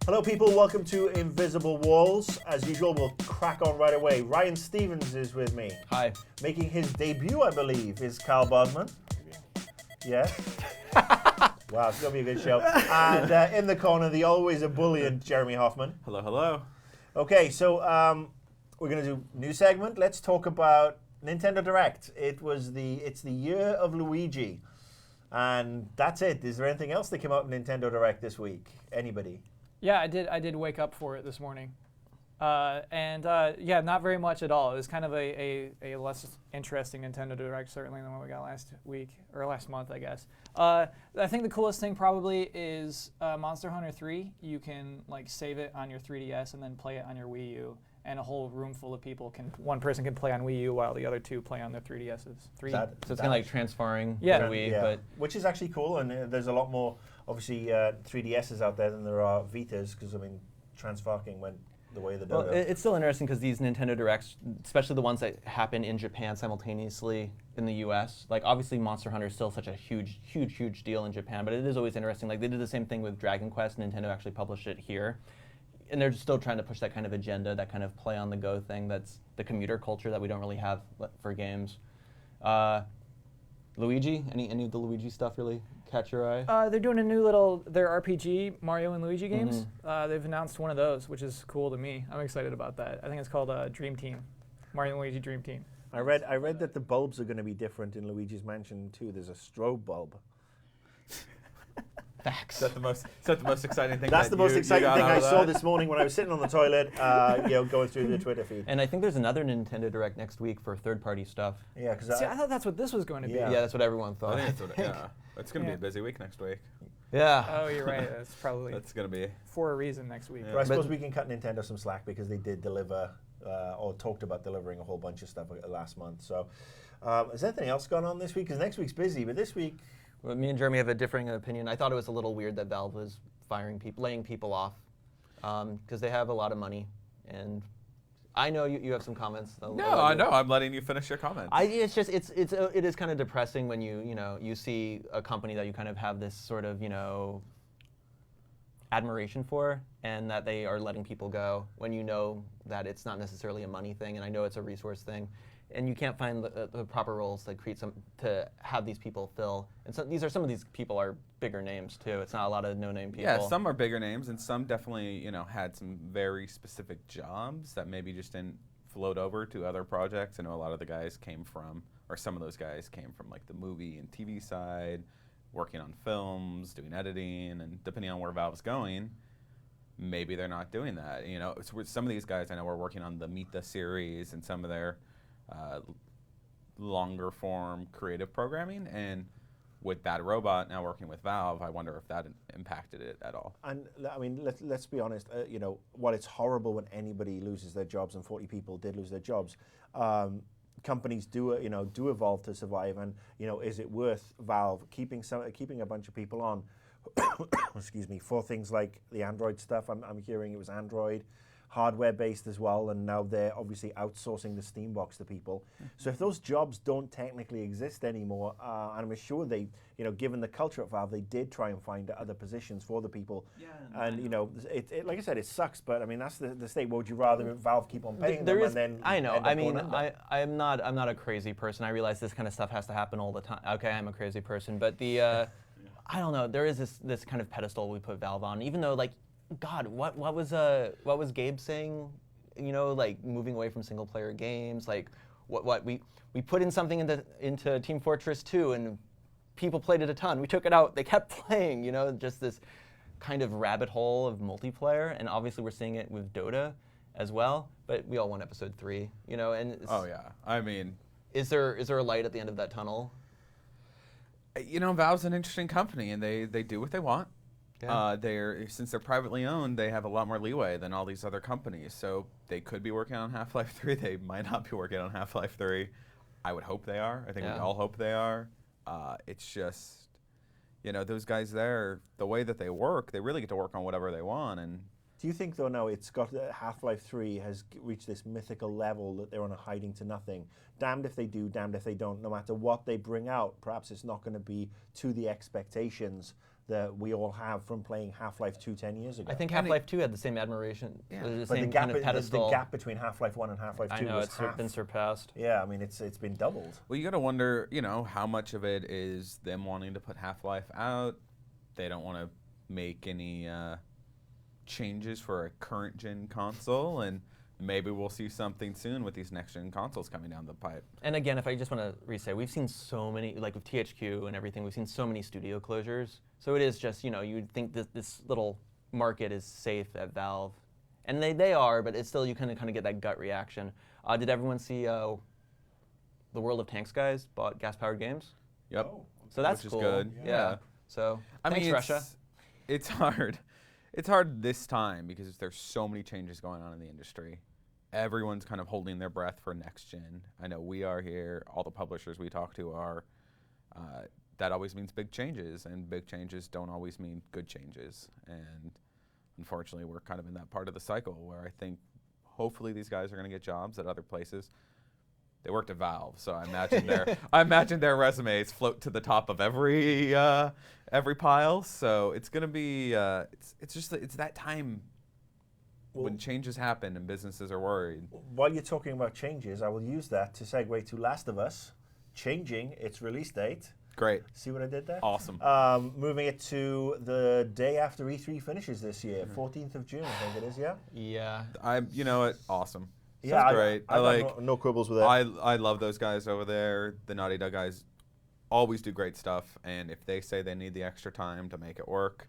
Hello people, welcome to Invisible Walls. As usual, we'll crack on right away. Ryan Stevens is with me. Hi. Making his debut, I believe, is Carl Bogman. Yeah? Wow, it's going to be a good show. And in the corner, the always ebullient Jeremy Hoffman. Hello, hello. Okay, so we're going to do a new segment. Let's talk about Nintendo Direct. It's the year of Luigi. And that's it. Is there anything else that came out in Nintendo Direct this week? Anybody? Yeah, I did wake up for it this morning. Yeah, not very much at all. It was kind of a less interesting Nintendo Direct, certainly, than what we got last week, or last month, I guess. I think the coolest thing probably is Monster Hunter 3. You can save it on your 3DS and then play it on your Wii U. And a whole room full of people one person can play on Wii U while the other two play on their 3DSs. So it's kind of like transferring to Wii, yeah. but which is actually cool, and there's a lot more, obviously, 3DSs out there than there are Vitas, because, I mean, transfarking went the way of the dodo. well, it's still interesting because these Nintendo Directs, especially the ones that happen in Japan simultaneously in the US, obviously Monster Hunter is still such a huge deal in Japan, but it is always interesting. They did the same thing with Dragon Quest. Nintendo actually published it here. And they're still trying to push that kind of agenda, that kind of play-on-the-go thing that's the commuter culture that we don't really have for games. Luigi? Any of the Luigi stuff really catch your eye? They're doing their RPG, Mario and Luigi games. They've announced one of those, which is cool to me. I'm excited about that. I think it's called Dream Team, Mario and Luigi Dream Team. I read that the bulbs are going to be different in Luigi's Mansion too. There's a strobe bulb. Facts. Is that the most exciting thing? That's the most exciting thing I saw this. this morning when I was sitting on the toilet, going through the Twitter feed. And I think there's another Nintendo Direct next week for third-party stuff. Yeah, because See, I thought that's what this was going to be. Yeah. Yeah, that's what everyone thought. I think that's what it's going to be a busy week next week. Yeah. Oh, you're right. That's probably That's going to be. for a reason next week. Yeah. But I suppose we can cut Nintendo some slack because they did deliver, or talked about delivering a whole bunch of stuff last month. So, is anything else going on this week? Because next week's busy, but this week. Well, me and Jeremy have a differing opinion. I thought it was a little weird that Valve was firing people, laying people off, because they have a lot of money. And I know you have some comments. No, I know. I'm letting you finish your comments. It is kind of depressing when you see a company that you kind of have this sort of admiration for, and that they are letting people go when you know that it's not necessarily a money thing, and I know it's a resource thing. And you can't find the proper roles to have these people fill. And so some of these people are bigger names too. It's not a lot of no-name people. Yeah, some are bigger names, and some definitely had some very specific jobs that maybe just didn't float over to other projects. I know a lot of the guys came from, or some of those guys came from the movie and TV side, working on films, doing editing, and depending on where Valve's going, maybe they're not doing that. Some of these guys I know are working on the Meet the series and some of their longer form creative programming, and with Bad Robot now working with Valve, I wonder if that impacted it at all. And I mean, let's be honest. While it's horrible when anybody loses their jobs, and 40 people did lose their jobs, companies do evolve to survive. And is it worth Valve keeping a bunch of people on? Excuse me, for things like the Android stuff? I'm hearing it was Android. Hardware-based as well, and now they're obviously outsourcing the Steam box to people. So if those jobs don't technically exist anymore, and I'm sure they, given the culture at Valve, they did try and find other positions for the people. Yeah, and like I said, it sucks, but I mean that's the state. Would you rather Valve keep on paying them and then? I know. I mean, I'm not a crazy person. I realize this kind of stuff has to happen all the time. Okay, I'm a crazy person, but I don't know. There is this kind of pedestal we put Valve on, even though God, what was Gabe saying? Moving away from single player games. What we put in something into Team Fortress 2 and people played it a ton. We took it out. They kept playing. Just this kind of rabbit hole of multiplayer. And obviously we're seeing it with Dota as well. But we all want episode 3. And oh yeah, I mean, is there a light at the end of that tunnel? Valve's an interesting company, and they do what they want. Yeah. Since they're privately owned, they have a lot more leeway than all these other companies. So they could be working on Half-Life 3. They might not be working on Half-Life 3. I would hope they are. I think we all hope they are. It's just, those guys there, the way that they work, they really get to work on whatever they want. And do you think, though, now it's got Half-Life 3 has reached this mythical level that they're on a hiding to nothing? Damned if they do, damned if they don't. No matter what they bring out, perhaps it's not going to be to the expectations that we all have from playing Half-Life 2 10 years ago. I think Half-Life 2 had the same admiration, the but same the gap, kind of pedestal. the gap between Half-Life 1 and Half-Life 2 I know was it's half. been surpassed. Yeah, I mean it's been doubled. Well, you got to wonder, how much of it is them wanting to put Half-Life out. They don't want to make any changes for a current gen console, and maybe we'll see something soon with these next gen consoles coming down the pipe. And again, if I just want to re-say, we've seen so many, like with THQ and everything, we've seen so many studio closures. So it is just, you'd think that this little market is safe at Valve. And they are, but it's still, you kind of get that gut reaction. Did everyone see the World of Tanks guys bought Gas Powered Games? Yep. Oh, So that's Which cool. is good. Yeah. So I thanks, mean, Russia. It's hard. It's hard this time because there's so many changes going on in the industry. Everyone's kind of holding their breath for next gen. I know we are here. All the publishers we talk to are. That always means big changes, and big changes don't always mean good changes. And unfortunately, we're kind of in that part of the cycle where I think hopefully these guys are going to get jobs at other places. They worked at Valve, so I imagine their resumes float to the top of every pile. So it's going to be it's that time when changes happen and businesses are worried. While you're talking about changes, I will use that to segue to Last of Us changing its release date. Great. See what I did there? Awesome. Moving it to the day after E3 finishes this year, 14th of June, I think it is, yeah? Yeah. You know what? Awesome. Yeah, Sounds great. I like no quibbles with it. I love those guys over there. The Naughty Dog guys always do great stuff, and if they say they need the extra time to make it work,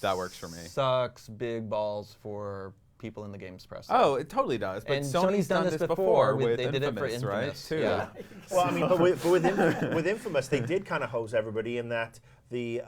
that works for me. Sucks big balls for people in the games press. Oh, it totally does. But And Sony's done this before with they did it for Infamous, right? Infamous, Too. yeah. Well, I mean, but with Infamous, they did kind of hose everybody in that the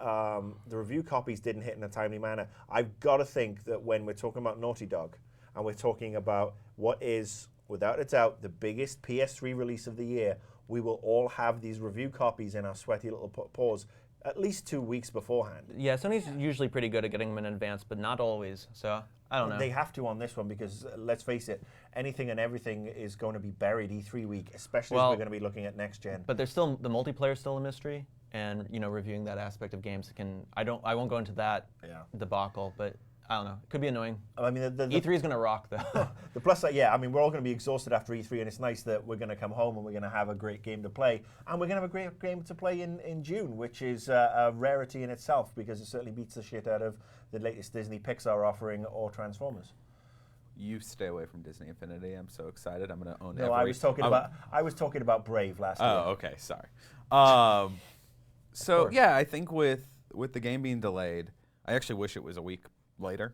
review copies didn't hit in a timely manner. I've got to think that when we're talking about Naughty Dog, and we're talking about what is, without a doubt, the biggest PS3 release of the year, we will all have these review copies in our sweaty little paws at least 2 weeks beforehand. Yeah, Sony's usually pretty good at getting them in advance, but not always. So I don't know. They have to on this one because, let's face it, anything and everything is going to be buried E3 week, especially as we're going to be looking at next gen. But there's still the multiplayer still a mystery, and reviewing that aspect of games I won't go into that debacle, but I don't know. It could be annoying. I mean, the E3 is going to rock, though. The plus side, I mean, we're all going to be exhausted after E3, and it's nice that we're going to come home and we're going to have a great game to play. And we're going to have a great game to play in June, which is a rarity in itself because it certainly beats the shit out of the latest Disney Pixar offering or Transformers. You stay away from Disney Infinity. I'm so excited. I'm going to own No, I was talking about Brave last year. Oh, okay. Sorry. So, yeah, I think with the game being delayed, I actually wish it was a week later,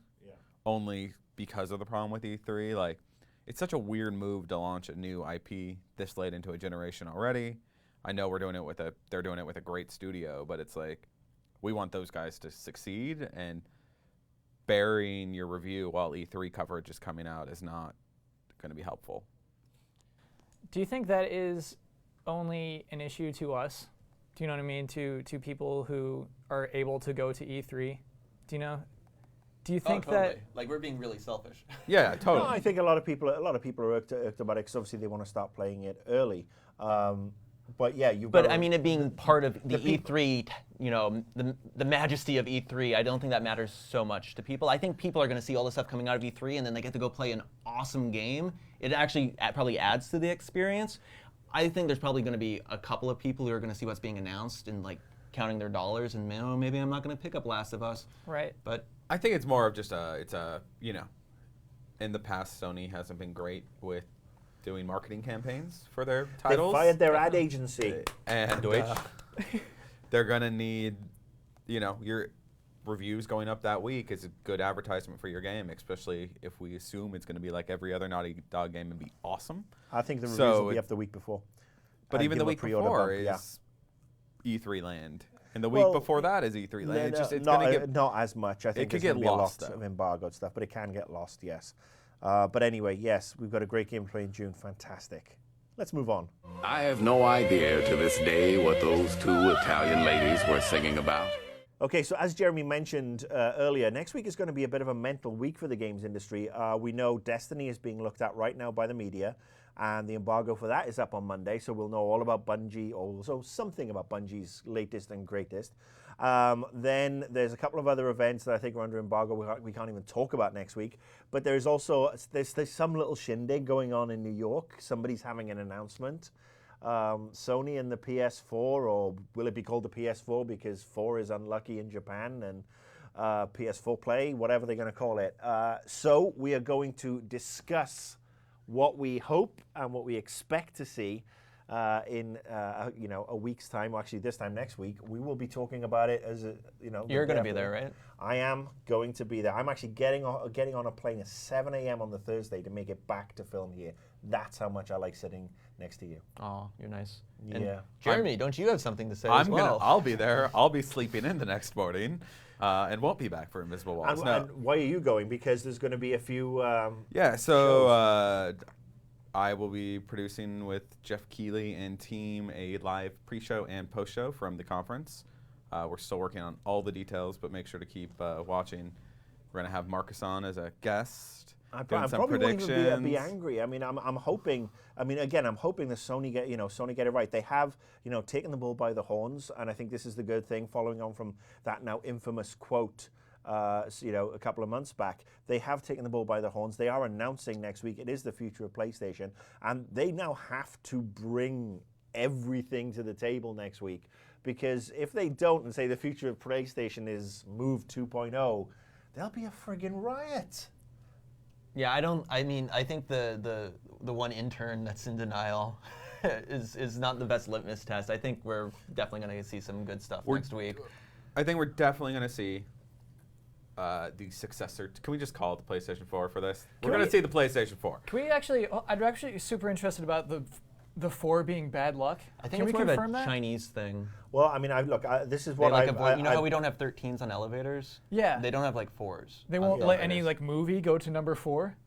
only because of the problem with E3. Like, it's such a weird move to launch a new IP this late into a generation already. I know they're doing it with a great studio, but it's like we want those guys to succeed, and burying your review while E3 coverage is coming out is not going to be helpful. Do you think that is only an issue to us? Do you know what I mean? To people who are able to go to E3? Do you know? Do you think that like we're being really selfish? Yeah, totally. No, I think a lot of people are irked about it because obviously they want to start playing it early. But yeah, But I mean, it being part of the E3, the majesty of E3, I don't think that matters so much to people. I think people are going to see all the stuff coming out of E3, and then they get to go play an awesome game. It actually probably adds to the experience. I think there's probably going to be a couple of people who are going to see what's being announced and like counting their dollars, and maybe I'm not going to pick up Last of Us. Right. But I think it's more of just in the past, Sony hasn't been great with doing marketing campaigns for their titles. They fired their ad agency. And they're going to need, your reviews going up that week is a good advertisement for your game, especially if we assume it's going to be like every other Naughty Dog game and be awesome. I think the reviews will be up the week before. But even the week before is E3 land. And the week before that is E3 land. Not as much. I think it could get lost, a lot of embargoed stuff, but it can get lost, yes. But anyway, yes, we've got a great game to play in June. Fantastic. Let's move on. I have no idea to this day what those two Italian ladies were singing about. Okay, so as Jeremy mentioned earlier, next week is going to be a bit of a mental week for the games industry. We know Destiny is being looked at right now by the media, and the embargo for that is up on Monday, so we'll know all about Bungie, also something about Bungie's latest and greatest. Then there's a couple of other events that I think are under embargo we can't even talk about next week. But there's also there's some little shindig going on in New York. Somebody's having an announcement. Sony and the PS4, or will it be called the PS4 because 4 is unlucky in Japan, and PS4 Play, whatever they're going to call it. So we are going to discuss what we hope and what we expect to see in a week's time. Actually, this time next week, we will be talking about it as You're going to be there, right? I am going to be there. I'm actually getting on a plane at 7 a.m. on the Thursday to make it back to film here. That's how much I like sitting next to you. Oh, you're nice. Yeah. And Jeremy, don't you have something to say as well? I'll be there. I'll be sleeping in the next morning, and won't be back for Invisible Walls. And why are you going? Because there's going to be a few. So I will be producing with Jeff Keighley and team a live pre-show and post-show from the conference. We're still working on all the details, but make sure to keep watching. We're going to have Marcus on as a guest. I doing some probably won't predictions. even be angry. I mean, I'm hoping. I mean, again, I'm hoping that Sony get it right. They have taken the bull by the horns, and I think this is the good thing. Following on from that now infamous quote, a couple of months back, they have taken the bull by the horns. They are announcing next week it is the future of PlayStation, and they now have to bring everything to the table next week, because if they don't and say the future of PlayStation is Move 2.0, there'll be a friggin' riot. Yeah, I think the one intern that's in denial is not the best litmus test. I think we're definitely going to see some good stuff next week. I think we're definitely going to see the successor. Can we just call it the PlayStation 4 for this? We're going to see the PlayStation 4. Can we actually? I'd actually be super interested about the 4 being bad luck. I think Can it's we more of confirm a that? Chinese thing. Well, I mean, this is They what you know how we don't have 13s on elevators? Yeah. They don't have like 4s. They on won't let any elevators. movie go to number 4.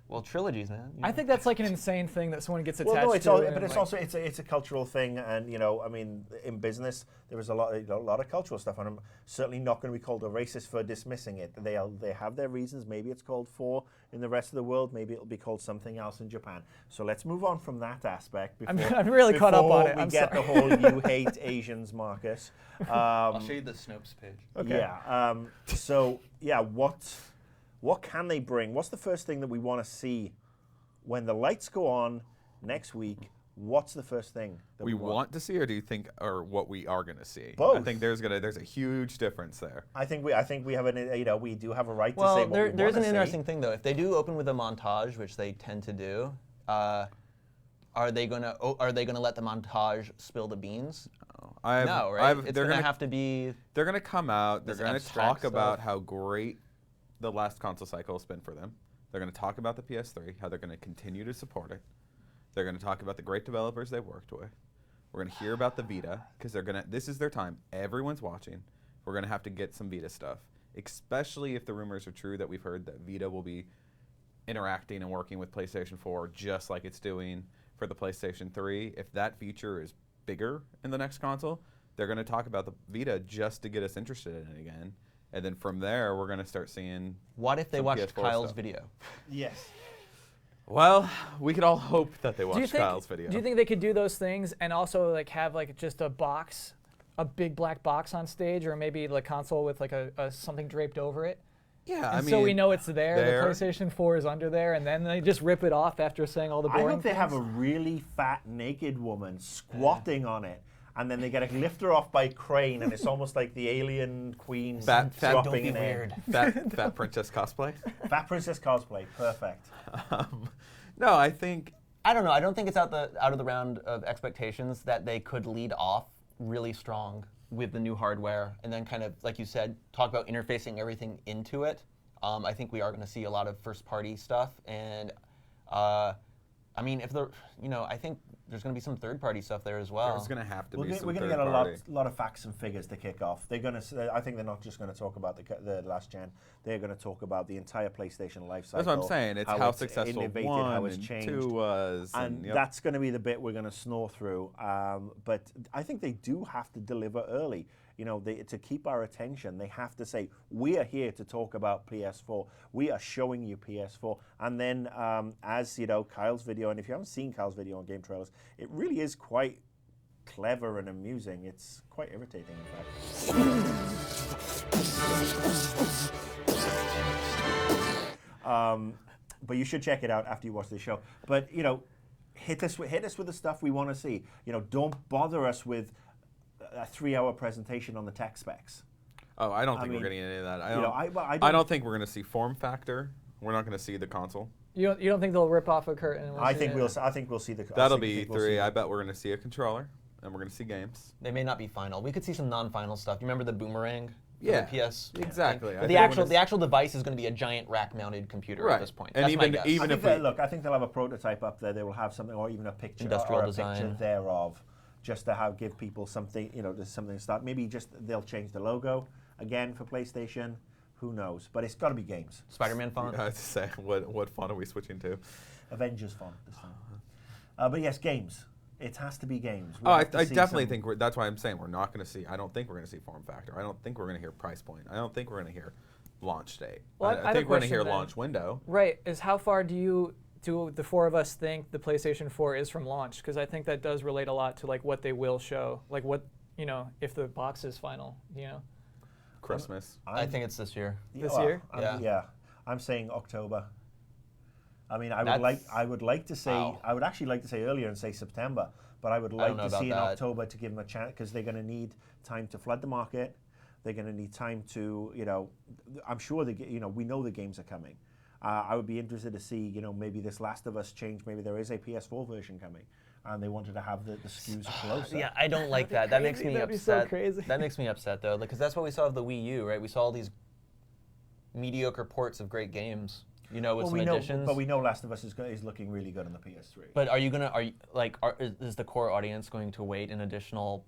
Well, trilogies, man. I think that's like an insane thing that someone gets attached Well, no, it's to. all, and but it's like- also it's a cultural thing, and I mean, in business there is a lot of cultural stuff, and I'm certainly not going to be called a racist for dismissing it. They have their reasons. Maybe it's called 4 in the rest of the world. Maybe it'll be called something else in Japan. So let's move on from that aspect. Before, I'm really caught up on it. We I'm get sorry. the whole "you hate Asians" Marcus. I'll show you the Snopes page. Okay. Yeah. So yeah, what can they bring? What's the first thing that we want to see? When the lights go on next week, what's the first thing that We want to see, or do you think, or what we are going to see? Both. I think there's a huge difference there. I think we have we do have a right to say Well, what we there's wanna an see. interesting thing though. If they do open with a montage, which they tend to do, are they gonna let the montage spill the beans? No, right? It's gonna have to be. They're gonna come out. They're this gonna abstract talk about stuff. how great the last console cycle has been for them. They're gonna talk about the PS3, how they're gonna continue to support it. They're gonna talk about the great developers they've worked with. We're gonna hear about the Vita, because this is their time. Everyone's watching. We're gonna have to get some Vita stuff, especially if the rumors are true that we've heard that Vita will be interacting and working with PlayStation 4 just like it's doing for the PlayStation 3. If that feature is bigger in the next console, they're going to talk about the Vita just to get us interested in it again. And then from there, we're going to start seeing. What if they some watched PS4 Kyle's stuff. video? Yes. Well, we could all hope that they Do you watched think? Kyle's video. Do you think they could do those things and also like have like just a box, a big black box on stage, or maybe the console with like a something draped over it? Yeah, And I mean, so we know it's there. there. The PlayStation 4 is under there, and then they just rip it off after saying all the I boring hope they have a things. really fat naked woman squatting on it, and then they get to lift her off by crane, and it's almost like the alien queen Fat- dropping don't be in weird. Fat princess cosplay. Fat princess cosplay, perfect. No, I think I don't know. I don't think it's out of the round of expectations that they could lead off really strong with the new hardware, and then kind of, like you said, talk about interfacing everything into it. I think we are going to see a lot of first-party stuff, and I mean, I think there's going to be some third-party stuff there as well. there's going to have to We're be some going to third get a party. lot of facts and figures to kick off. They're going to. I think they're not just going to talk about the last gen. They're going to talk about the entire PlayStation life cycle. That's what I'm saying. It's how it's successful innovated, one how it's and changed. 2 was. And yep. that's going to be the bit we're going to snore through. But I think they do have to deliver early. To keep our attention, they have to say, we are here to talk about PS4. We are showing you PS4. And then, as Kyle's video, and if you haven't seen Kyle's video on GameTrailers, it really is quite clever and amusing. It's quite irritating, in fact. But you should check it out after you watch the show. But hit us with the stuff we want to see. Don't bother us with a 3-hour presentation on the tech specs. Oh, I don't think mean, we're getting any of that. I I don't think we're going to see form factor. We're not going to see the console. You don't think they'll rip off a curtain? I think we'll see the. That'll be E3. I bet we're going to see a controller, and we're going to see games. They may not be final. We could see some non-final stuff. You remember the boomerang? For Yeah, the PS. exactly. But the actual device is going to be a giant rack-mounted computer at this point. And That's my guess. I think they'll have a prototype up there. They will have something, or even a picture, Industrial or a design. picture thereof, just to give people something. There's something to start. Maybe just they'll change the logo again for PlayStation. Who knows? But it's got to be games. Spider-Man font. I was to say, what font are we switching to? Avengers font this time. But yes, games. It has to be games. I definitely think that's why I'm saying we're not going to see. I don't think we're going to see form factor. I don't think we're going to hear price point. I don't think we're going to hear launch date. Well, I think we're going to hear launch window. Right. Is how far do the four of us think the PlayStation 4 is from launch? Because I think that does relate a lot to what they will show. What if the box is final. Christmas. I think it's this year. This year? Yeah. I'm saying October. I mean, I would like to say, Wow. I would actually like to say earlier and say September, but I would like to see in October to give them a chance, because they're going to need time to flood the market. They're going to need time to, I'm sure we know the games are coming. I would be interested to see, maybe this Last of Us change. Maybe there is a PS4 version coming, and they wanted to have the SKUs closer. Yeah, I don't like that. That makes me That'd be upset. so crazy. That makes me upset though, because that's what we saw of the Wii U, right? We saw all these mediocre ports of great games, with some additions. But we know Last of Us is looking really good on the PS3. But is the core audience going to wait an additional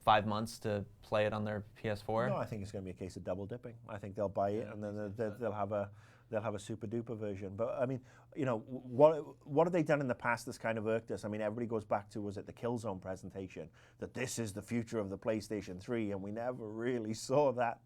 5 months to play it on their PS4? No, I think it's going to be a case of double dipping. I think they'll buy it and then they'll have a super duper version. But I mean, what have they done in the past that's kind of irked us? I mean, everybody goes back to, was it the Killzone presentation, that this is the future of the PlayStation 3, and we never really saw that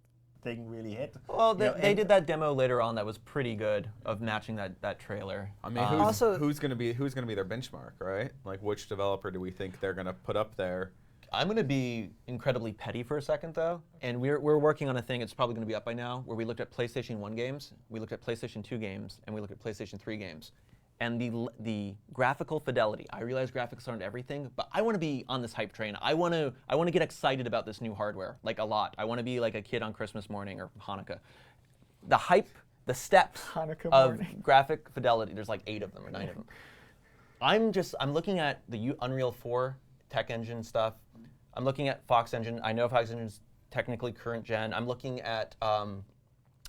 thing really hit. Well, they did that demo later on that was pretty good of matching that trailer. I mean, who's going to be their benchmark, right? Like, which developer do we think they're going to put up there? I'm going to be incredibly petty for a second, though, and we're working on a thing, it's probably going to be up by now, where we looked at PlayStation 1 games, we looked at PlayStation 2 games, and we looked at PlayStation 3 games. And the graphical fidelity, I realize graphics aren't everything, but I want to be on this hype train. I want to get excited about this new hardware, like a lot. I want to be like a kid on Christmas morning or Hanukkah. The hype, the steps of graphic fidelity, there's like 8 of them or 9 of them. I'm looking at the Unreal 4 tech engine stuff. I'm looking at Fox Engine. I know Fox Engine is technically current gen. I'm looking at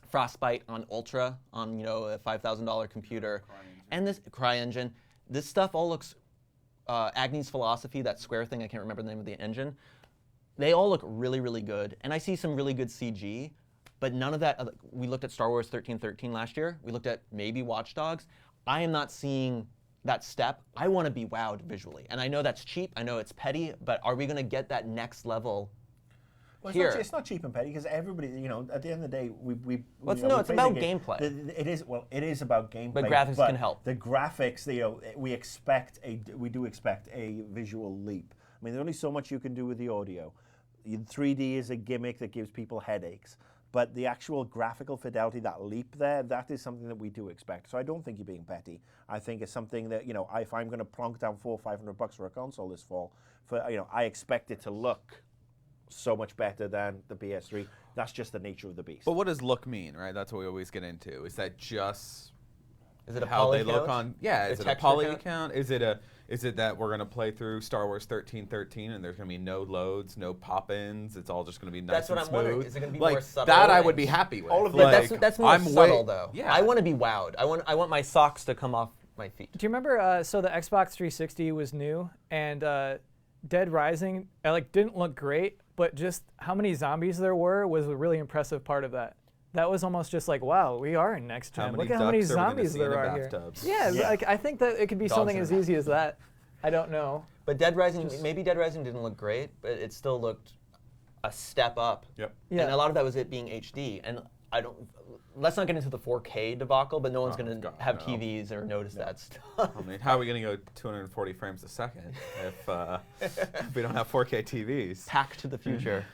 Frostbite on Ultra on a $5,000 computer, and this CryEngine. This stuff all looks Agni's Philosophy, that Square thing. I can't remember the name of the engine. They all look really, really good, and I see some really good CG, but none of that. We looked at Star Wars 1313 last year. We looked at maybe Watch Dogs. I am not seeing that step. I want to be wowed visually, and I know that's cheap. I know it's petty, but are we going to get that next level? Well, here. It's not cheap and petty, because everybody, at the end of the day, it's about gameplay. It is about gameplay. But graphics can help. The graphics, we do expect a visual leap. I mean, there's only so much you can do with the audio. 3D is a gimmick that gives people headaches. But the actual graphical fidelity, that leap there, that is something that we do expect. So I don't think you're being petty. I think it's something that, if I'm going to plonk down $400 or $500 for a console this fall, I expect it to look so much better than the PS3. That's just the nature of the beast. But what does look mean, right? That's what we always get into. Is that just Is it a how poly they look count? on? Yeah, is The it a texture poly count? count? Is it that we're gonna play through Star Wars 1313 and there's gonna be no loads, no pop-ins? It's all just gonna be nice That's what and I'm wondering. smooth? Is it gonna be like, more subtle? that I would be happy with. All of like, That's more I'm subtle, way, though. Yeah. I want to be wowed. I want my socks to come off my feet. Do you remember? So the Xbox 360 was new, and Dead Rising didn't look great, but just how many zombies there were was a really impressive part of that. That was almost just like, wow, we are in next gen. Look at how many ducks are we gonna zombies see in there the are here. bathtubs? Yeah, I think that it could be Dogs something in as the easy as that. I don't know. But Dead Rising, maybe Dead Rising didn't look great, but it still looked a step up. Yep. Yeah. And a lot of that was it being HD. And I don't. Let's not get into the 4K debacle, but no one's Oh, going to God, have no. TVs or notice that stuff. I mean, how are we going to go 240 frames a second if we don't have 4K TVs? Hack to the future.